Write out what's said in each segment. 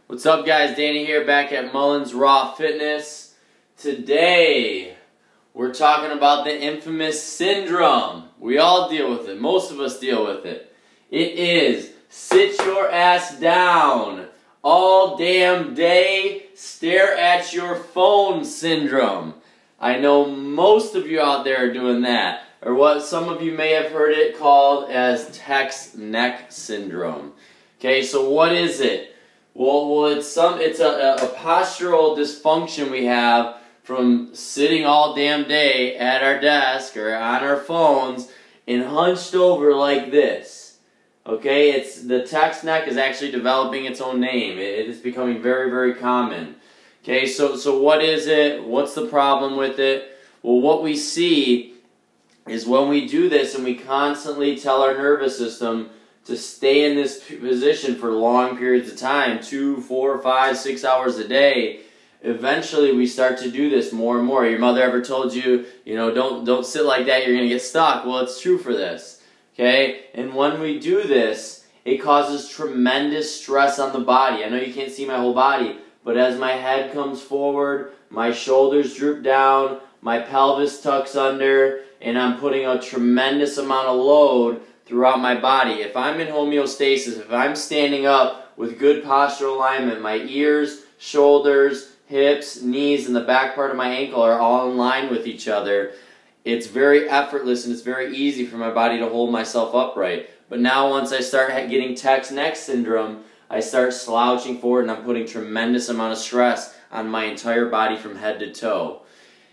What's up, guys? Danny here, back at Mullins Raw Fitness. Today, we're talking about the infamous syndrome. We all deal with it. Most of us deal with it. It is sit your ass down all damn day, stare at your phone syndrome. I know most of you out there are doing that, or what some of you may have heard it called as text neck syndrome. Okay, so what is it? Well, it's a postural dysfunction we have from sitting all damn day at our desk or on our phones and hunched over like this. Okay, the text neck is actually developing its own name. It is becoming very, very common. Okay, so what is it? What's the problem with it? Well, what we see is when we do this and we constantly tell our nervous system to stay in this position for long periods of time, 2, 4, 5, 6 hours a day, eventually we start to do this more and more. Your mother ever told you, don't sit like that, you're going to get stuck. Well, it's true for this. Okay? And when we do this, it causes tremendous stress on the body. I know you can't see my whole body, but as my head comes forward, my shoulders droop down, my pelvis tucks under, and I'm putting a tremendous amount of load throughout my body. If I'm in homeostasis, if I'm standing up with good postural alignment, my ears, shoulders, hips, knees, and the back part of my ankle are all in line with each other, it's very effortless and it's very easy for my body to hold myself upright. But now once I start getting text neck syndrome, I start slouching forward and I'm putting tremendous amount of stress on my entire body from head to toe.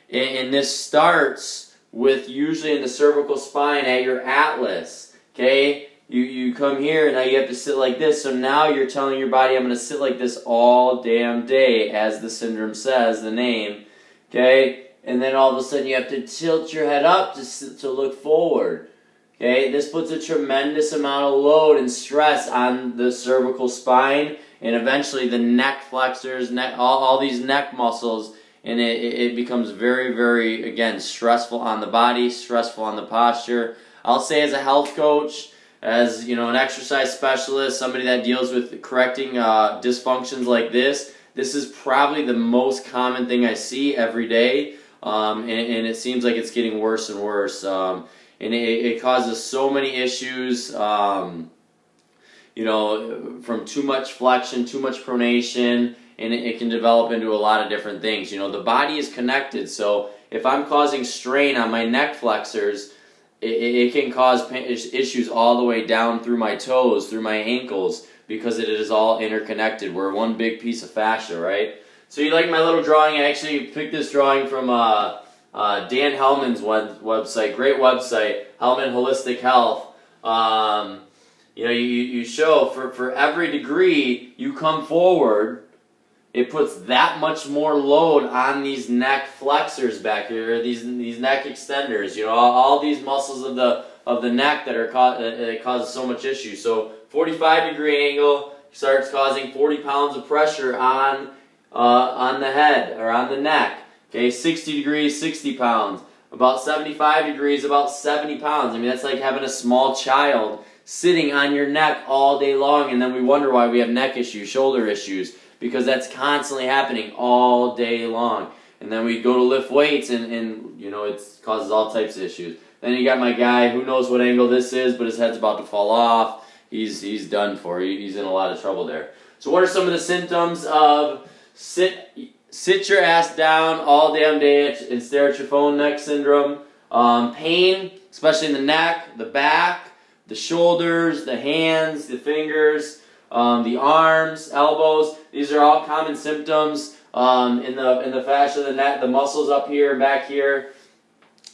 And this starts with usually in the cervical spine at your atlas. Okay, you come here and now you have to sit like this, so now you're telling your body I'm going to sit like this all damn day, as the syndrome says, the name. Okay, and then all of a sudden you have to tilt your head up to look forward. Okay, this puts a tremendous amount of load and stress on the cervical spine and eventually the neck flexors, all these neck muscles, and it becomes very, very, again, stressful on the body, stressful on the posture. I'll say as a health coach, as an exercise specialist, somebody that deals with correcting dysfunctions like this is probably the most common thing I see every day, and it seems like it's getting worse and worse. And it causes so many issues, from too much flexion, too much pronation, and it can develop into a lot of different things. The body is connected, so if I'm causing strain on my neck flexors, it can cause issues all the way down through my toes, through my ankles, because it is all interconnected. We're one big piece of fascia, right? So you like my little drawing? I actually picked this drawing from Dan Hellman's website. Great website, Hellman Holistic Health. You show for every degree you come forward, it puts that much more load on these neck flexors back here, these neck extenders. All these muscles of the neck that causes so much issue. So 45-degree angle starts causing 40 pounds of pressure on the head or on the neck. Okay, 60 degrees, 60 pounds. About 75 degrees, about 70 pounds. I mean, that's like having a small child sitting on your neck all day long, and then we wonder why we have neck issues, shoulder issues, because that's constantly happening all day long. And then we go to lift weights and it causes all types of issues. Then you got my guy, who knows what angle this is, but his head's about to fall off. He's done for. He's in a lot of trouble there. So what are some of the symptoms of sit your ass down all damn day and stare at your phone neck syndrome? Pain, especially in the neck, the back, the shoulders, the hands, the fingers, the arms, elbows. These are all common symptoms in the fascia of the neck, the muscles up here and back here.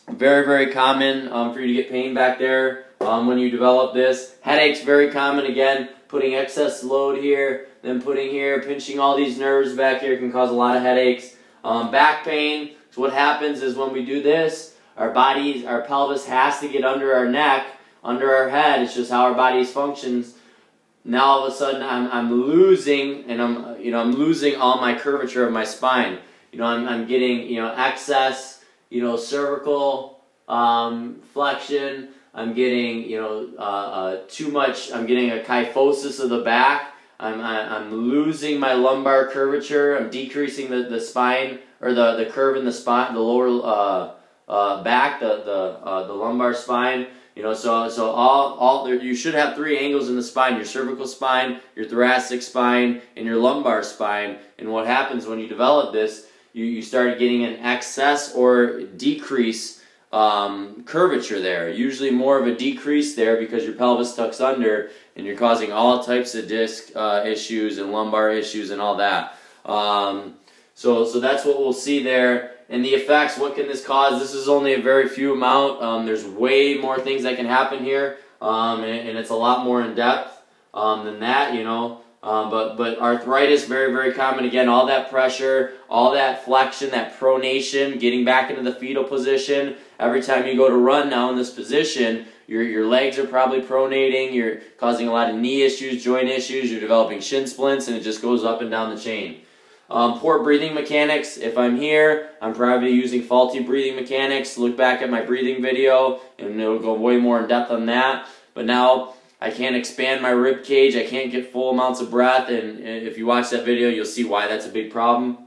Very, very common for you to get pain back there when you develop this. Headaches, very common. Again, putting excess load here, then putting here, pinching all these nerves back here can cause a lot of headaches. Back pain. So what happens is when we do this, our pelvis has to get under our neck, under our head. It's just how our body functions. Now all of a sudden I'm losing, and I'm losing all my curvature of my spine. I'm getting excess cervical flexion. I'm getting too much. I'm getting a kyphosis of the back. I'm losing my lumbar curvature. I'm decreasing the spine, or the curve in the spine, the lower back, the lumbar spine. You know, so you should have 3 angles in the spine: your cervical spine, your thoracic spine, and your lumbar spine. And what happens when you develop this, you start getting an excess or decrease curvature there. Usually more of a decrease there because your pelvis tucks under and you're causing all types of disc issues and lumbar issues and all that. So that's what we'll see there. And the effects, what can this cause? This is only a very few amount. There's way more things that can happen here, and it's a lot more in depth than that, you know. But arthritis, very, very common. Again, all that pressure, all that flexion, that pronation, getting back into the fetal position. Every time you go to run now in this position, your legs are probably pronating. You're causing a lot of knee issues, joint issues. You're developing shin splints, and it just goes up and down the chain. Poor breathing mechanics. If I'm here, I'm probably using faulty breathing mechanics. Look back at my breathing video, and it'll go way more in depth on that. But now I can't expand my rib cage. I can't get full amounts of breath. And if you watch that video, you'll see why that's a big problem.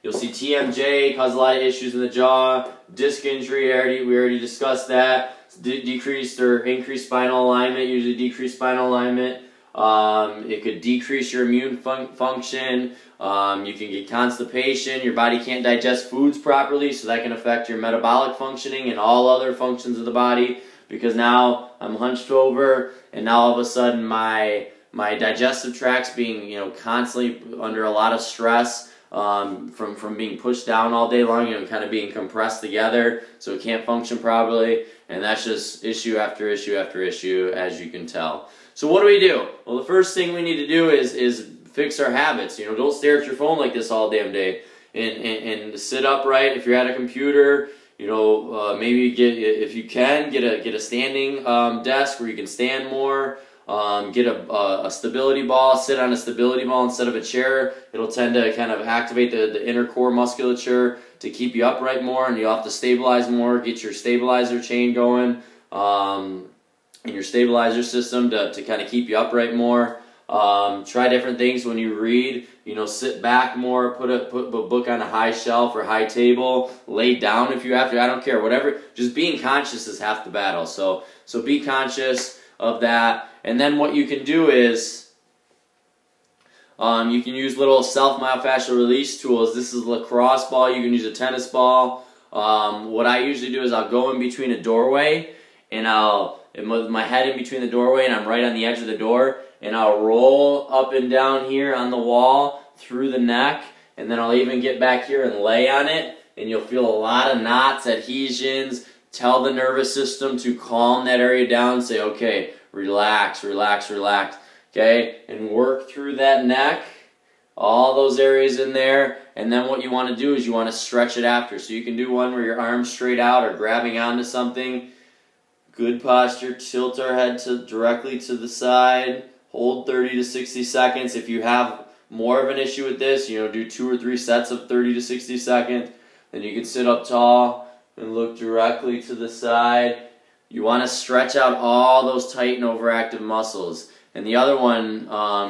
You'll see TMJ cause a lot of issues in the jaw. Disc injury, we already discussed that. Decreased or increased spinal alignment, usually decreased spinal alignment. It could decrease your immune function. You can get constipation. Your body can't digest foods properly, so that can affect your metabolic functioning and all other functions of the body. Because now I'm hunched over, and now all of a sudden my digestive tract's being, you know, constantly under a lot of stress from being pushed down all day long, you know, kind of being compressed together, so it can't function properly. And that's just issue after issue after issue, as you can tell. So what do? Well, the first thing we need to do is fix our habits. You know, don't stare at your phone like this all damn day, and sit upright. If you're at a computer, you know, maybe if you can get a standing desk where you can stand more. Get a stability ball. Sit on a stability ball instead of a chair. It'll tend to kind of activate the inner core musculature to keep you upright more, and you'll have to stabilize more. Get your stabilizer chain going in your stabilizer system to kind of keep you upright more. Try different things when you read. You know, sit back more. Put a book on a high shelf or high table. Lay down if you have to. I don't care. Whatever. Just being conscious is half the battle. So be conscious of that. And then what you can do is you can use little self-myofascial release tools. This is a lacrosse ball. You can use a tennis ball. What I usually do is I'll go in between a doorway, and with my head in between the doorway, and I'm right on the edge of the door, and I'll roll up and down here on the wall through the neck, and then I'll even get back here and lay on it, and you'll feel a lot of knots, adhesions. Tell the nervous system to calm that area down. Say, okay, relax, relax, relax, okay? And work through that neck, all those areas in there. And then what you want to do is you want to stretch it after. So you can do one where your arm's straight out or grabbing onto something. Good posture, tilt our head directly to the side. Hold 30 to 60 seconds. If you have more of an issue with this, you know, do 2 or 3 sets of 30 to 60 seconds. Then you can sit up tall and look directly to the side. You want to stretch out all those tight and overactive muscles. And the other one,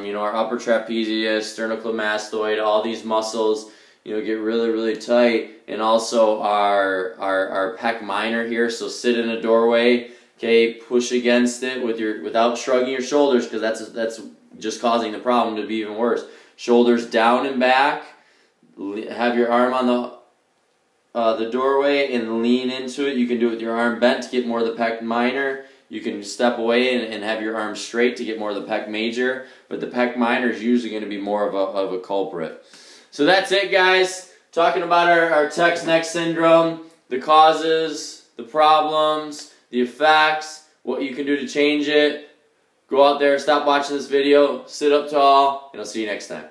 you know, our upper trapezius, sternocleidomastoid, all these muscles, you know, get really, really tight. And also our pec minor here. So sit in a doorway, okay, push against it without shrugging your shoulders, because that's just causing the problem to be even worse. Shoulders down and back. Have your arm on the doorway and lean into it. You can do it with your arm bent to get more of the pec minor. You can step away and have your arm straight to get more of the pec major, but the pec minor is usually going to be more of a culprit. So that's it, guys. Talking about our text neck syndrome, the causes, the problems, the effects, what you can do to change it. Go out there, stop watching this video, sit up tall, and I'll see you next time.